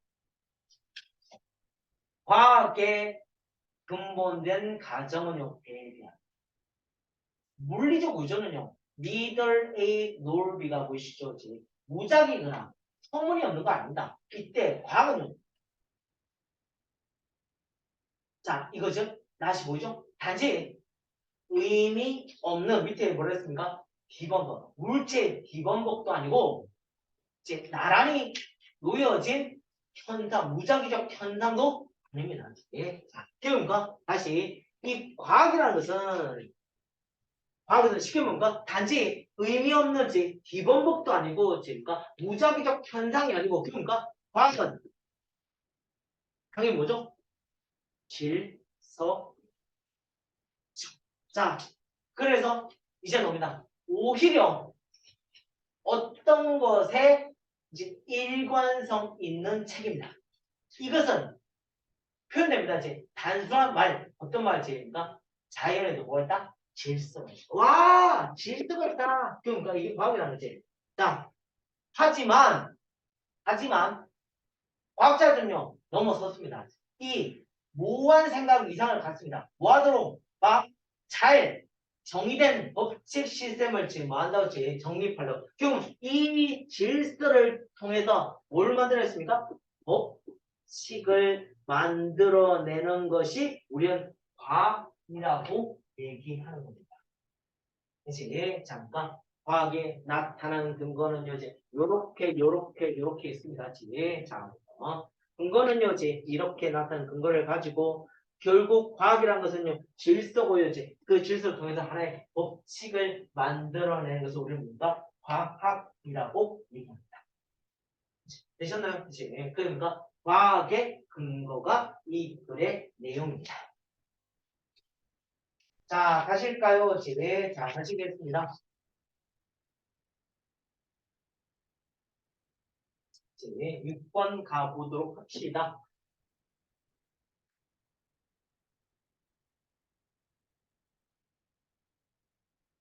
과학의 근본된 가정은요, 대비한. 물리적 우주는요, neither A nor B가 보이시죠? 무작위거나 소문이 없는 거 아닙니다. 이때 과학은요, 자, 이거죠? 다시 보이죠? 단지 의미 없는 밑에 뭐라 했습니까? 기본법. 물체 기본법도 아니고, 이제 나란히 놓여진 현상, 무작위적 현상도 아닙니다. 예. 자, 그러니까 다시 이 과학이라는 것은 과학에서 쉽게 뭔가 단지 의미 없는 기본법도 아니고 그러니까 무작위적 현상이 아니고 그러니까 과학은 당연히 뭐죠? 질서. 자, 그래서 이제 놉니다. 오히려 어떤 것에 이제 일관성 있는 책입니다. 이것은 표현됩니다. 이제 단순한 말, 어떤 말일까? 자연에도 뭐가 있다? 질서가 있다. 와, 질서가 있다. 그러니까 이게 과학이라는 거지. 자, 하지만 과학자들은요 넘어섰습니다. 이 모호한 생각 이상을 갖습니다. 뭐하도록 막 잘 정의된 법칙 시스템을 지금 뭐 한다고 정립하려고. 그럼 이 질서를 통해서 뭘 만들었습니까? 법칙을 만들어내는 것이 우리는 과학이라고 얘기하는 겁니다. 이제 잠깐 과학에 나타나는 근거는요, 이제 요렇게 있습니다. 자, 근거는요, 이제 이렇게 나타나는 근거를 가지고 결국 과학이란 것은요, 질서고요, 이제 그 질서를 통해서 하나의 법칙을 만들어내는 것을 우리는 뭔가 과학이라고 얘기합니다. 되셨나요? 이제 그러니까 과학의 근거가 이 글의 내용입니다. 자, 가실까요? 집에 자, 가시겠습니다. 이제 6번 가보도록 합시다.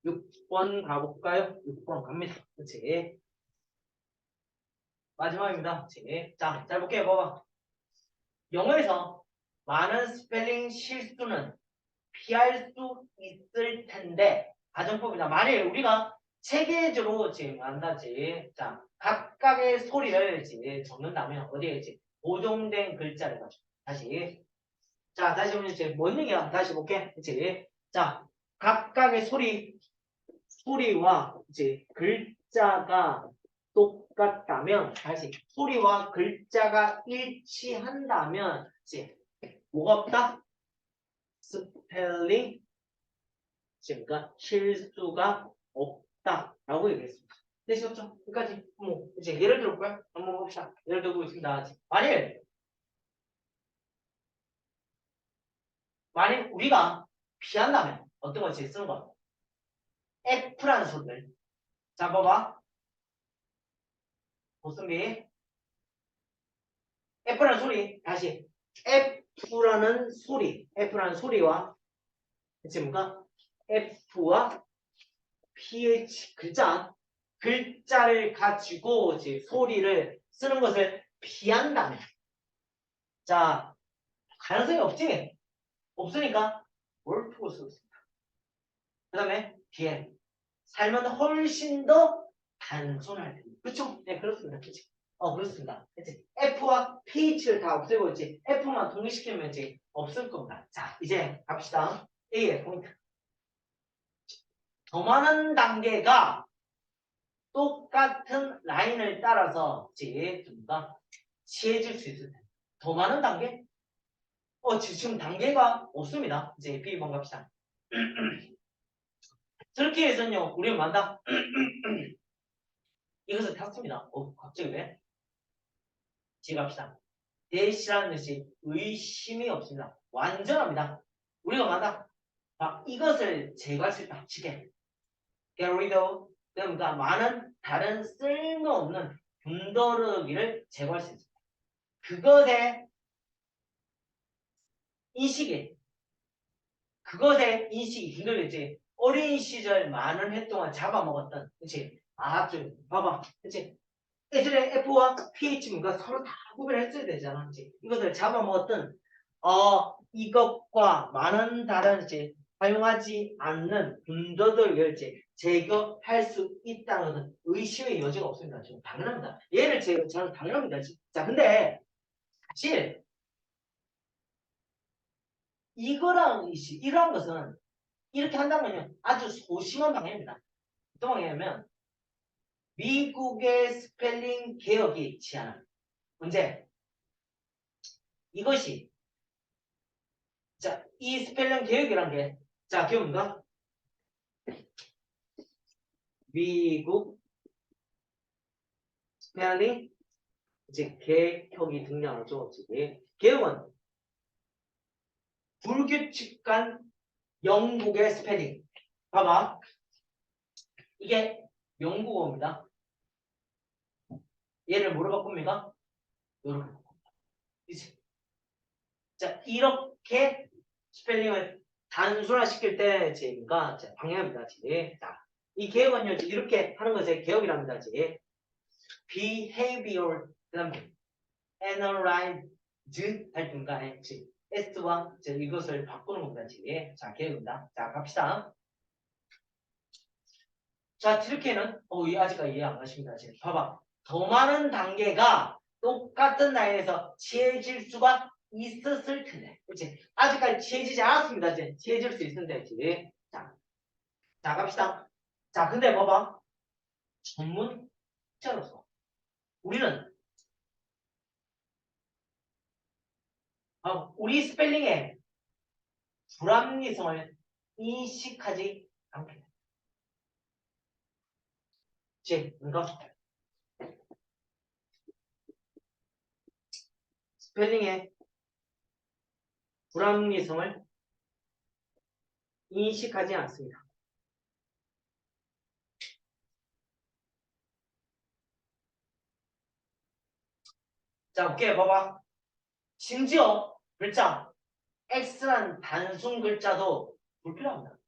6번 가볼까요? 6번 갑니다. 그치? 마지막입니다. 그치? 자, 잘 볼게요. 봐봐. 영어에서 많은 스펠링 실수는 피할 수 있을 텐데, 가정법이다. 만일 우리가 체계적으로 지금 한다지, 자, 각각의 소리를 이제 적는다면, 어디에 이제 고정된 글자를 가지고. 다시. 자, 다시 보면 이제 뭔 얘기야? 다시 볼게. 그치? 자, 각각의 소리와 이제 글자가 똑같다면, 다시 소리와 글자가 일치한다면, 이제 뭐가 없다? 스펠링, 그러니까 실수가 없다라고 얘기했습니다. 되시겠죠? 여기까지. 뭐 이제 예를 들어볼까요? 한번 봅시다. 예를 들고 있습니다. 만일 우리가 피한다면 어떤 것이 쓰는 거? F라는 소리를. 자, 봐봐. 보습이 F라는 소리. 다시. F라는 소리와 그치 뭔가 F와 PH 글자를 가지고 이제 소리를 쓰는 것을 피한다면. 자, 가능성이 없지? 없으니까 월프고 쓰고 있습니다. 그 다음에 뒤에 살면 훨씬 더 단순할 텐데. 그렇죠? 네, 그렇습니다. 그치? 그렇습니다. 그치? F와 PH를 다 없애고 이제 F만 통일시키면 이제 없을 겁니다. 자, 이제 갑시다. A의 포인트. 더 많은 단계가 똑같은 라인을 따라서 이제 좀더 취해질 수 있을 텐데. 더 많은 단계? 지금 단계가 없습니다. 이제 B번 갑시다. 터키에서는요, 우리는 만다 이것을 탔습니다. 갑자기 왜? 지갑시다. 대시라는 것이 의심이 없습니다. 완전합니다. 우리가 만다 이것을 제거할 수 있다. 쉽게. Get rid of. 그러니까 많은 다른 쓸모없는 군더더기를 제거할 수 있습니다. 그것의 인식이 힘들겠지. 어린 시절 많은 해 동안 잡아먹었던, 그치? 좀 봐봐, 그치? 예전에 F와 pH가 서로 다 구별했어야 되잖아, 그치? 이것을 잡아먹었던 이것과 많은 다른 이제 사용하지 않는 분도들을 이제 제거할 수 있다는 것은 의심의 여지가 없습니다. 지금 당연합니다. 얘를 저는 당연합니다. 자, 근데 사실 이러한 것은 이렇게 한다면요 아주 소심한 방향입니다. 어떤 방향이냐면 미국의 스펠링 개혁이 취하는 문제. 이것이 자, 이 스펠링 개혁이란 게 자, 기억인가? 미국 스펠링 이제 개혁이 등장하죠. 개혁은 불규칙한 영국의 스펠링. 봐봐. 이게 영국어입니다. 얘를 뭐로 바꿉니까? 이렇게 바꿉니다. 자, 이렇게 스펠링을 단순화시킬 때 제가 방향입니다. 자, 이 개혁은요 이렇게 하는 것을 개혁이랍니다. behavior 그다음에 analyze 할 중간에 S와 이것을 바꾸는 겁니다. 자, 개혁입니다. 자, 갑시다. 자, 이렇게는 아직까지 이해 안 가십니다. 봐봐. 더 많은 단계가 똑같은 라인에서 취해질 수가 있었을 텐데. 그치? 아직까지 취해지지 않았습니다. 취해질 수 있는데. 자, 갑시다. 자, 근데 봐봐. 전문자로서 우리는 우리 스펠링의 불합리성을 인식하지 않게. 그러니까 스펠링의 불합리성을 인식하지 않습니다. 자, 오케이, 봐봐. 심지어 글자 X란 단순 글자도 불필요합니다.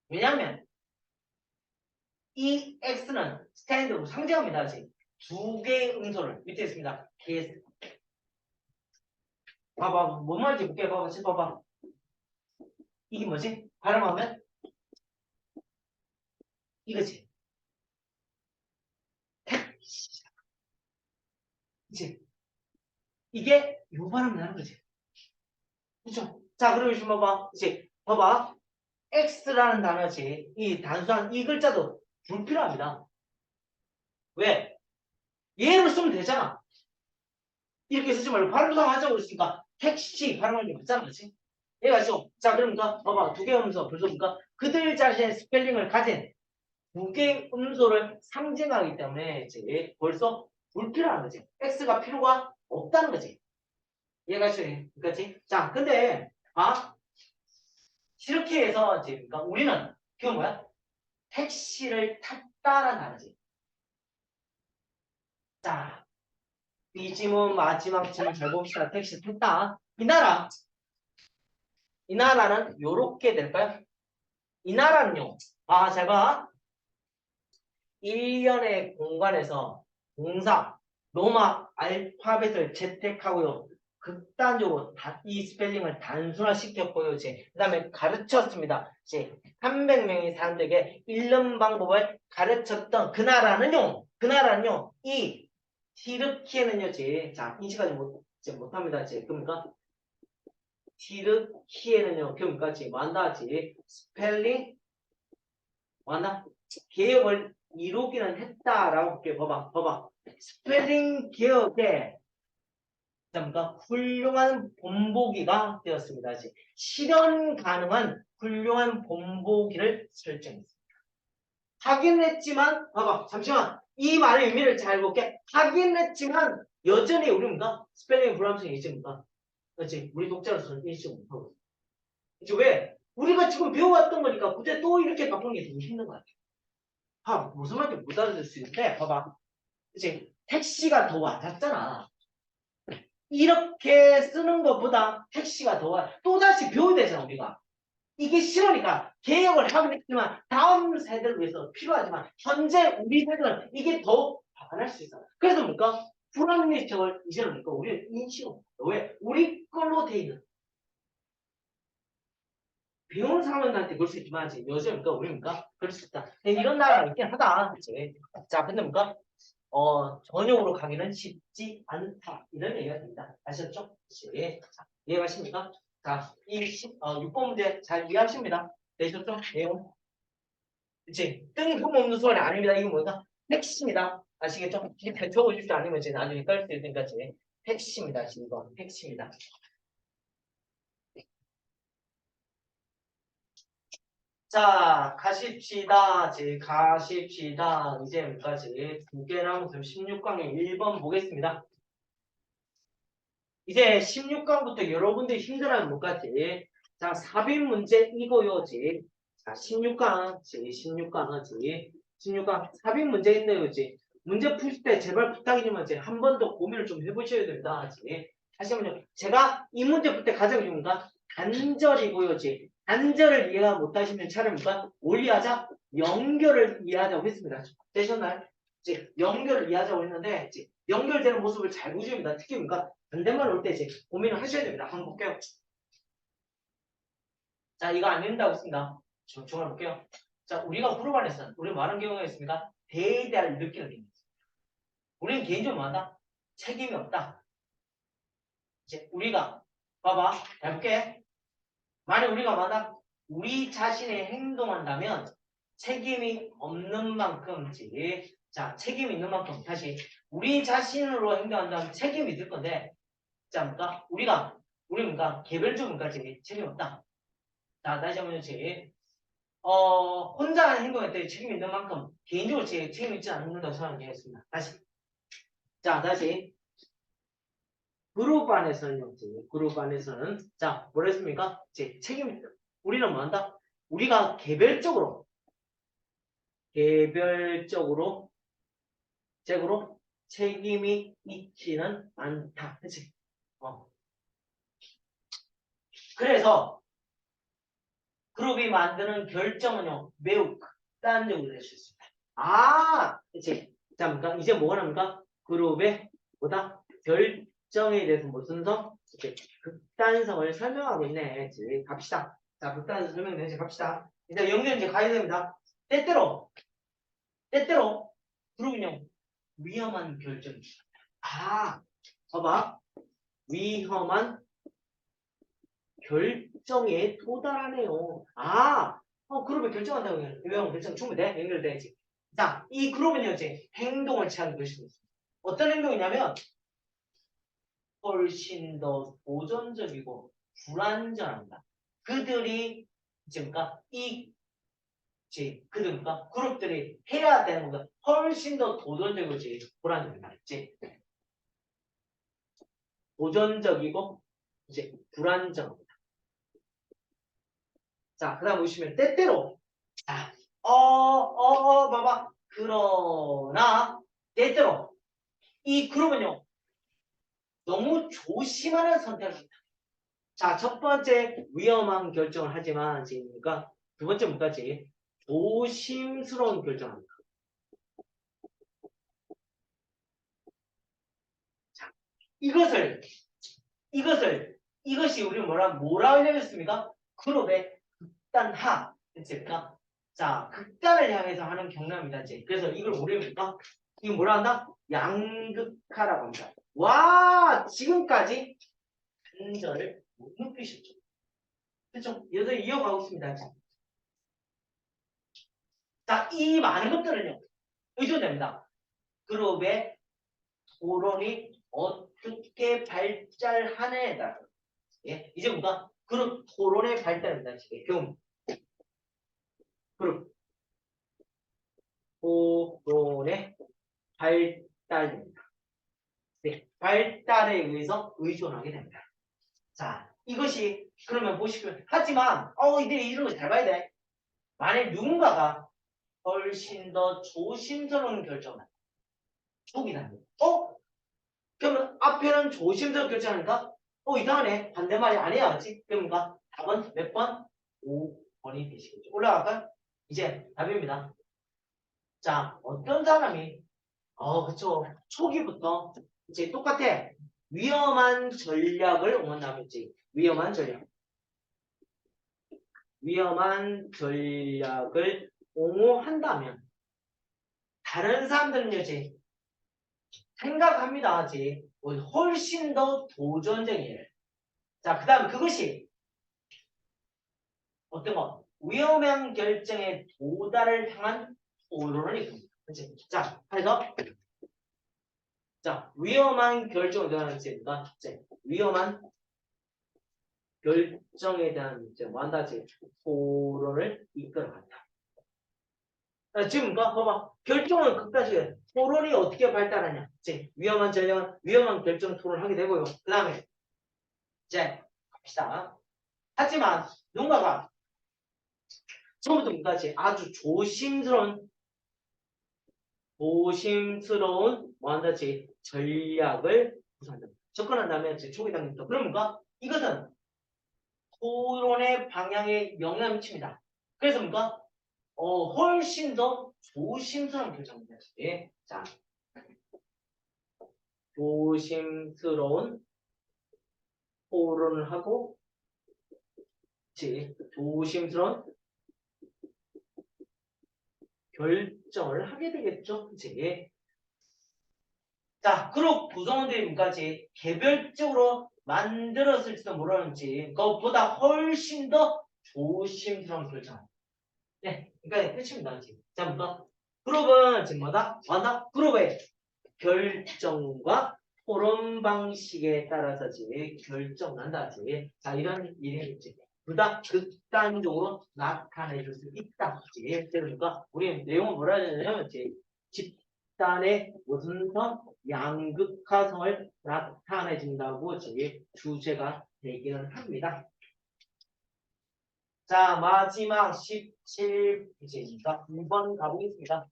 왜냐하면 이 X는 스탠드로 상징합니다. 아직 두 개의 음소를 밑에 있습니다. KS. 봐봐, 뭔 말인지 볼게. 봐봐, 지금 봐봐. 이게 뭐지? 발음하면 이거지. 그치? 이게 요 발음이 나는 거지. 그쵸? 자, 그러면 지금 봐봐. 이제 봐봐. X라는 단어지. 이 단순한 이 글자도 불필요합니다. 왜? 얘를 쓰면 되잖아. 이렇게 쓰지 말고 발음상 하자고 그랬으니까 택시 발음하는 게 맞잖아. 그치? 얘가 죠. 자, 그러니까 봐봐. 두 개의 음소 불소니까 그들 자신의 스펠링을 가진 두 개의 음소를 상징하기 때문에 이제 벌써 불필요한 거지. X가 필요가 없다는 거지. 얘가 지 그렇지? 자, 근데 이렇게 해서 이제 그러니까 우리는 그건 뭐야? 택시를 탔다라는 단어지. 자, 이 지문 마지막 지문 잘 봅시다. 택시 탔다. 이 나라는 요렇게 될까요? 이 나라는요. 잘 봐. 1년의 공간에서 동사, 로마 알파벳을 채택하고요. 극단적으로 이 스펠링을 단순화시켰고요. 그 다음에 가르쳤습니다. 300명의 사람들에게 읽는 방법을 가르쳤던 그 나라는요. 이 티르키에는요. 자, 인식하지 못합니다. 그러니까 티르키에는요. 그러니까 뭐한다? 스펠링 뭐한다? 개혁을 이루기는 했다라고 볼게요. 봐봐. 스펠링 개혁에 그러니까 훌륭한 본보기가 되었습니다. 실현 가능한 훌륭한 본보기를 설정했습니다. 하긴 했지만 봐봐 잠시만 이 말의 의미를 잘 볼게. 하긴 했지만 여전히 우리가 스펠링 불합리성이 있습니까? 그렇지? 우리 독자로서는 인식 못하고 있어. 왜? 우리가 지금 배워왔던 거니까 근데 또 이렇게 바꾸는 게 되게 힘든 것 같아. 무슨 말인지 못 알아들 수 있는데 봐봐. 그치? 택시가 더 와닿잖아. 이렇게 쓰는 것보다 택시가 더 와. 또다시 배워야 되잖아, 우리가. 이게 싫으니까 개혁을 하긴 했지만 다음 세대를 위해서 필요하지만 현재 우리 세대는 이게 더 발전할 수 있어. 그래서 뭡니까? 불합리성을 이제는 뭡니까? 우리는 인식을 못해. 왜? 우리 걸로 돼 있는. 배운 사람들한테 그럴 수 있지만 요즘입니까? 우리입니까? 그럴 수 있다. 이런 나라가 있긴 하다. 그치? 자, 근데 뭡니까? 전역으로 가기는 쉽지 않다. 이런 얘기가 됩니다. 아셨죠? 그치? 자, 이해가십니까? 자, 6번 문제 잘 이해하십니다. 되셨죠? 내용. 그치? 뜬금없는 소리 아닙니다. 이거 뭐가? 핵심이다. 아시겠죠? 이렇게 적어주지 않으면 이제 나중에 헷갈릴 수 있으니까 이제 핵심이다. 이거 핵심이다. 자, 가십시다. 가십시다. 이제 여기까지 두 개 남았으면 16강의 1번 보겠습니다. 이제 16강부터 여러분들이 힘들어하는 것까지. 자, 삽입 문제 이거요지. 자, 16강 삽입 문제 있네요지. 문제 풀 때 제발 부탁이지만 이제 한 번 더 고민을 좀 해보셔야 됩니다. 다시 한번요. 제가 이 문제 풀 때 가장 좋은 건 단절이고요지. 단절을 이해가 못하시면 차라리 뭔가 원리하자 연결을 이해하자고 했습니다. 되셨나요? 이제 연결을 이해하자고 했는데 이제 연결되는 모습을 잘 보셔야 됩니다. 특히 뭔가 반대말 올 때 이제 고민을 하셔야 됩니다. 한번 볼게요. 자, 이거 안 된다고 했습니다. 중얼 볼게요. 자, 우리가 그룹 안에서 우리 많은 경우가 있습니다. 대에 대한 느끼는 게 있습니다. 우리는 개인적으로 뭐한다? 책임이 없다. 이제 우리가 봐봐, 해볼게. 만약 우리가 뭐한다? 우리 자신의 행동한다면 책임이 없는 만큼지. 자, 책임이 있는 만큼 다시 우리 자신으로 행동한다면 책임이 있을 건데, 자, 뭔가 우리 뭔가 개별적으로 뭔가 책임이 없다. 자, 다시 한번 제 혼자 하는 행동에 대해 책임이 있는 만큼 개인적으로 제 책임이 있지 않는다고 생각하겠습니다. 다시. 자, 다시. 그룹 안에서는요, 그룹 안에서는, 자, 뭐라 했습니까? 제 책임, 우리는 뭐 한다? 우리가 개별적으로, 책임이 있지는 않다. 그치? 그래서, 그룹이 만드는 결정은요, 매우 극단적으로 될 수 있습니다. 아, 그치. 자, 그러니까 이제 뭐가 납니까? 그룹의 보다 결정에 대해서 무슨 성? 이렇게 극단성을 설명하고 있네. 이제 갑시다. 자, 극단성 설명해 이제 갑시다. 이제 연결 이제 가야 됩니다. 때때로 그룹은요, 위험한 결정이 있습니다. 아, 봐봐. 위험한 결정에 도달하네요. 아, 그룹이 결정한다고 해요. 위험한 결정 충분해. 연결돼야지. 자, 이 그룹은요, 이제 행동을 취하는 것입니다. 어떤 행동이냐면, 훨씬 더 도전적이고 불안전합니다. 그들이 그러니까 그러니까 그룹들이 해야 되는 것보다 훨씬 더 도전적이고 불안전합니다. 도전적이고 이제 불안정합니다. 자, 그다음 보시면 때때로 자, 봐봐. 그러나 때때로 이 그룹은요 너무 조심하는 선택을 합니다. 자, 첫 번째 위험한 결정을 하지만 지금니까 두 번째 뭐까지 조심스러운 결정합니다. 자, 이것이 우리 뭐라 해야겠습니까? 그룹의 극단하, 됐습니까? 자, 극단을 향해서 하는 경남이다. 그래서 이걸 모릅니까? 이거 뭐라 한다? 양극화라고 합니다. 와, 지금까지 단절을 못 느끼셨죠? 그렇죠? 여기서 이어가고 있습니다. 자, 이 많은 것들은요, 의존됩니다. 그룹의 토론이 어떻게 발달하느냐에 따라. 예? 이제 뭔가 그룹 토론의 발달입니다. 지금 그룹 토론의 발달입니다. 네, 발달에 의해서 의존하게 됩니다. 자, 이것이 그러면 보시면 하지만 이들이 이런 거 잘 봐야 돼. 만약 누군가가 훨씬 더 조심스러운 결정을 한다. 초기 단계. 그러면 앞에는 조심스럽게 결정하니까 이상하네. 반대말이 아니야. 맞지? 그러니까 답은 몇 번? 5번이 되시겠죠. 올라갈까요? 이제 답입니다. 자, 어떤 사람이 그쵸. 초기부터 이제 똑같아. 위험한 전략을 원하면지. 위험한 전략. 위험한 전략을 옹호한다면 다른 사람들은요, 이제 생각합니다. 이제 훨씬 더 도전적이에요. 자, 그 다음 그것이 어떤 거? 위험한 결정에 도달을 향한 토론을 이룹니다. 그치? 자, 그래서 위험한 결정에 대한 이제가 위험한 결정에 대한 이제 뭐한다지 토론을 이끌어간다. 지금 봐봐. 결정은 끝까지 토론이 어떻게 발달하냐. 이제 위험한 전략은 위험한 결정 토론을 하게 되고요. 그 다음에 이제 갑시다. 하지만 누군가가 처음부터 끝까지 아주 조심스러운 뭐한다지 전략을 구사한다. 접근한 다음에 초기 단계부터 그러니까 이것은 토론의 방향에 영향을 미칩니다. 그래서 뭔가 훨씬 더 조심스러운 결정입니다. 예. 자, 조심스러운 토론을 하고, 조심스러운 결정을 하게 되겠죠. 그치? 자, 그룹 구성원들까지 개별적으로 만들었을지도 모르는지, 그것보다 훨씬 더 조심스러운 결정. 네, 그러니까 끝입니다. 자, 뭔가 그룹은 지금 뭐다? 그룹의 결정과 토론 방식에 따라서지 결정난다지. 자, 이런 일이겠지. 보다 극단적으로 나타내줄 수 있다지. 그러니까 우리 내용은 뭐라 하냐면 집단의 무슨성 양극화성을 나타내준다고 주제가 되기는 합니다. 자, 마지막 17페이지입니다. 2번 가보겠습니다.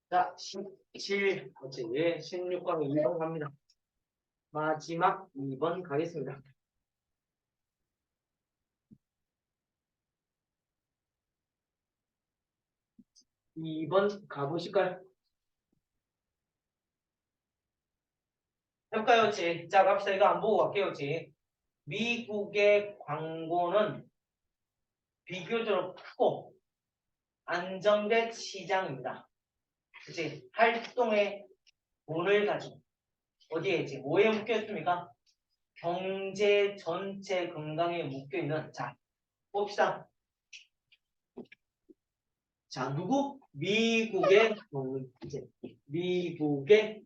자, 17, 16강 2번 갑니다. 마지막 2번 가겠습니다. 2번 가보실까요? 해볼까요? 자, 갑시다. 이거 안 보고 갈게요. 미국의 광고는 비교적 크고 안정된 시장입니다. 그치? 활동의 돈을 가지고 어디에 뭐에 묶여 있습니까? 경제 전체 건강에 묶여 있는 자, 봅시다. 자, 누구? 미국의 미국의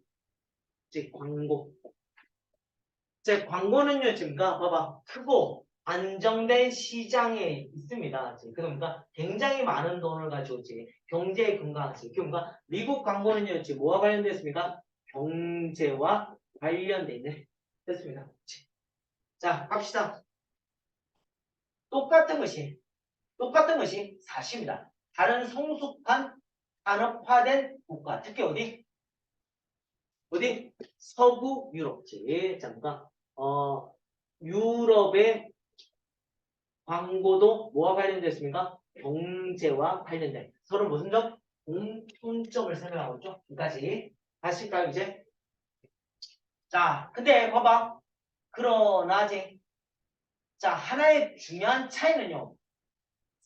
광고. 광고는요, 지금 봐봐. 크고 안정된 시장에 있습니다. 그러니까 굉장히 많은 돈을 가지고 경제에 건강하지. 그러니까 미국 광고는요, 지금 뭐와 관련되어 있습니까? 경제와 관련돼 있네. 됐습니다. 자, 갑시다. 똑같은 것이 사실입니다. 다른 성숙한 산업화된 국가, 특히 어디? 서부 유럽. 잠깐. 유럽의 광고도 뭐와 관련됐습니까? 경제와 관련된. 서로 무슨 점? 공통점을 설명하고 있죠. 여기까지. 다시 갈까요, 이제? 자, 근데 봐봐. 그러나 자, 하나의 중요한 차이는요.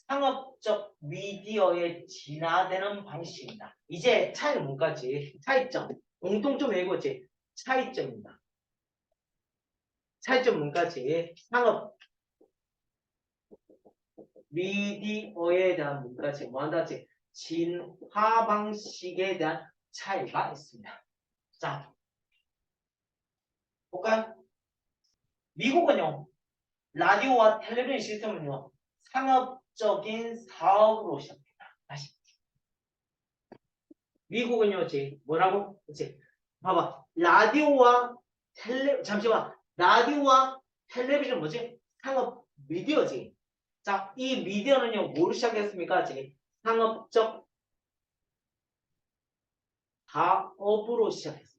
상업적 미디어에 진화되는 방식입니다. 이제 차이는 뭔가지? 차이점. 공통점 외고지? 차이점입니다. 차이점 뭔가지? 상업 미디어에 대한 뭔가지? 뭐한다지? 진화 방식에 대한 차이가 있습니다. 자, 볼까요? 미국은요, 라디오와 텔레비전 시스템은요, 상업적인 사업으로 시작합니다. 다시. 미국은요, 뭐라고? 봐봐. 잠시만. 라디오와 텔레비전 뭐지? 상업 미디어지. 자, 이 미디어는요, 뭐로 시작했습니까? 지금 상업적 가업으로 시작했습니다.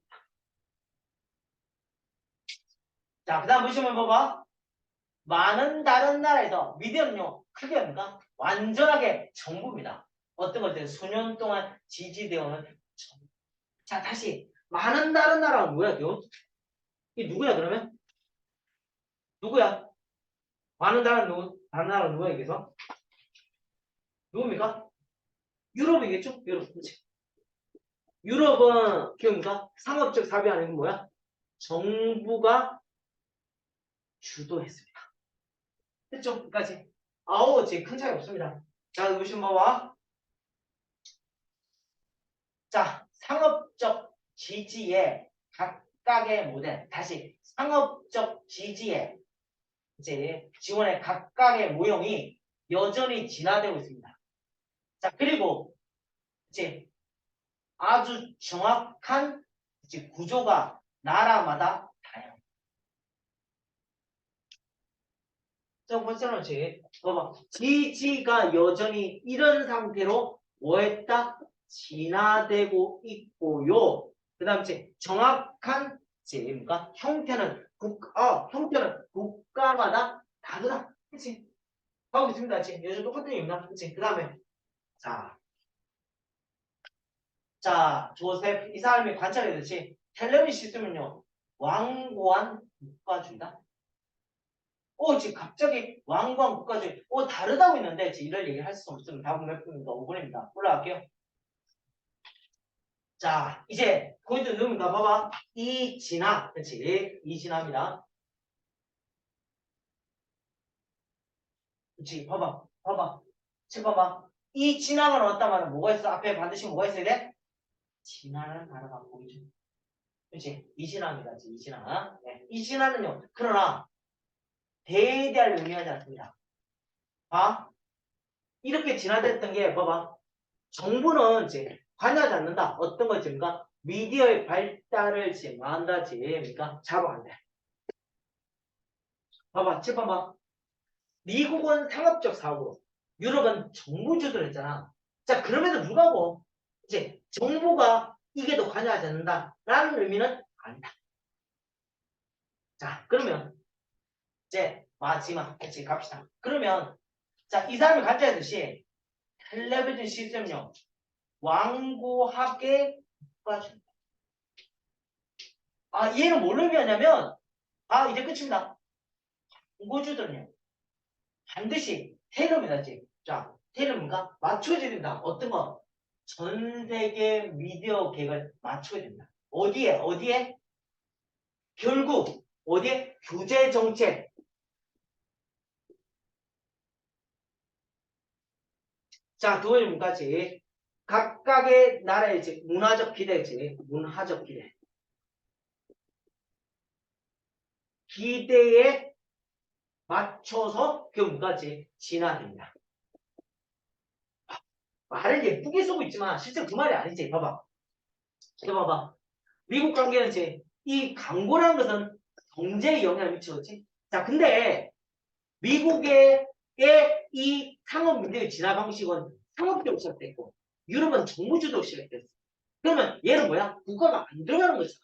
자, 그 다음 보시면 봐봐. 많은 다른 나라에서 미디어는요, 크게 합니까? 완전하게 정부입니다. 어떤 것들 수년 동안 지지되어 오는 정부. 자, 다시. 많은 다른 나라는 뭐야, 이 누구야, 그러면? 누구야? 많은 다른 나라는 누구야, 여기서? 누굽니까? 유럽이겠죠? 유럽. 그치? 유럽은 기업입니까? 상업적 사비 아니면 뭐야? 정부가 주도했습니다. 됐죠? 여기까지. 아우, 지금 큰 차이 없습니다. 자, 보시면 봐봐. 자, 상업적 지지의 각각의 모델. 다시, 상업적 지지의 이제 지원의 각각의 모형이 여전히 진화되고 있습니다. 자, 그리고 이제 아주 정확한 이제 구조가 나라마다 다양합니다. 자, 번째는 봐봐. 지지가 여전히 이런 상태로 뭐했다? 진화되고 있고요. 그 다음 정확한 뭔가 형태는 국가마다 다르다. 그치? 하고 있습니다. 지금 요즘 똑같은 이유나. 그치? 그 다음에 조셉 이 사람이 관찰해듯이 텔레비 시스템은요 완고한 국가주의다. 지금 갑자기 왕관 국가주의, 다르다고 했는데, 지금 이럴 얘기 할 수 없으면 답은 몇 분입니다. 5분입니다. 올라갈게요. 자, 이제, 포인트 누굽니까? 봐봐. 이진화. 그치? 이진화입니다. 그치? 봐봐. 봐봐. 지금 봐봐. 이 진화가 나왔단 말은 뭐가 있어? 앞에 반드시 뭐가 있어야 돼? 진화라는 단어가 보이죠? 그치? 이진화입니다. 이진화. 네. 이진화는요, 그러나, 대대할 의미하지 않습니다. 아? 이렇게 진화됐던 게, 봐봐. 정부는 이제 관여하지 않는다. 어떤 것입니까? 미디어의 발달을 뭐한다? 그러니까 잡아간다. 봐봐, 봐봐. 미국은 상업적 사고로, 유럽은 정부 주도를 했잖아. 자, 그럼에도 불구하고 이제 정부가 이게 더 관여하지 않는다라는 의미는 아니다. 자, 그러면 이제 마지막 같이 갑시다. 그러면 자, 이 사람이 가르쳐야듯이 텔레비전 시스템용 완고하게 국가주의다. 얘는 뭘로 의미하냐면 이제 끝입니다. 공고주들은요 반드시 테러입니다. 자, 테러입니까? 맞춰줘야 된다. 어떤 거? 전 세계 미디어 계획을 맞춰야 된다. 어디에? 결국 어디에? 규제 정책. 자, 두 번째까지 각각의 나라의 문화적 기대지. 문화적 기대. 기대에 맞춰서 교문까지 진화됩니다. 말을 예쁘게 쓰고 있지만 실제 그 말이 아니지. 봐봐. 봐봐. 미국 관계는 이 광고라는 것은 경제에 영향을 미치겠지. 자, 근데 미국의 이 상업 문제의 진화 방식은 상업적으로 시작됐고 유럽은 정부주도로 시작됐어. 그러면 얘는 뭐야? 국가가 안 들어가는 거잖아.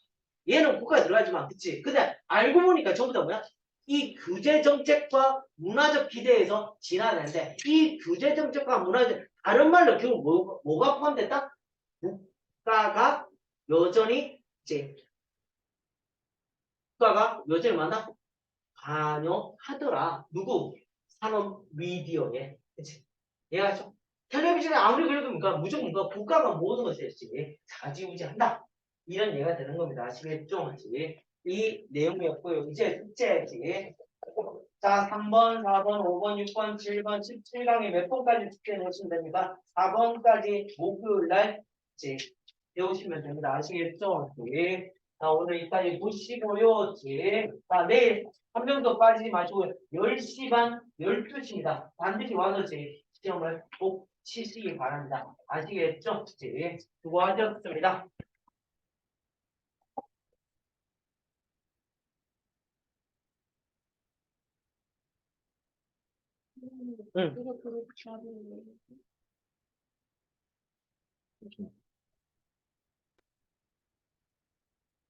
얘는 국가에 들어가지만 그치? 근데 알고 보니까 전부 다 뭐야? 이 규제 정책과 문화적 기대에서 진화하는데 이 규제 정책과 문화적 다른 말로 결국 뭐가 포함됐다? 국가가 여전히 국가가 여전히 많아 관여하더라. 누구? 산업 미디어에. 그치? 이해하죠? 텔레비전에 아무리 그래도 무조건 국가가 모든 것을 자지우지한다. 이런 얘기가 되는 겁니다. 아시겠죠? 이 내용이었고요. 이제 숙제지. 자, 3번, 4번, 5번, 6번, 7번, 17강에 몇 번까지 숙제 내시면 됩니다. 4번까지 목요일날 배우시면 됩니다. 아시겠죠? 네. 자, 오늘 여기까지 보시고요. 자, 내일 한 명도 빠지지 마시고 10시 반, 12시입니다. 반드시 와서 시험을 꼭 치시기 바랍니다. 아시겠죠? 수고하셨습니다. 응. 이거 그거 잡은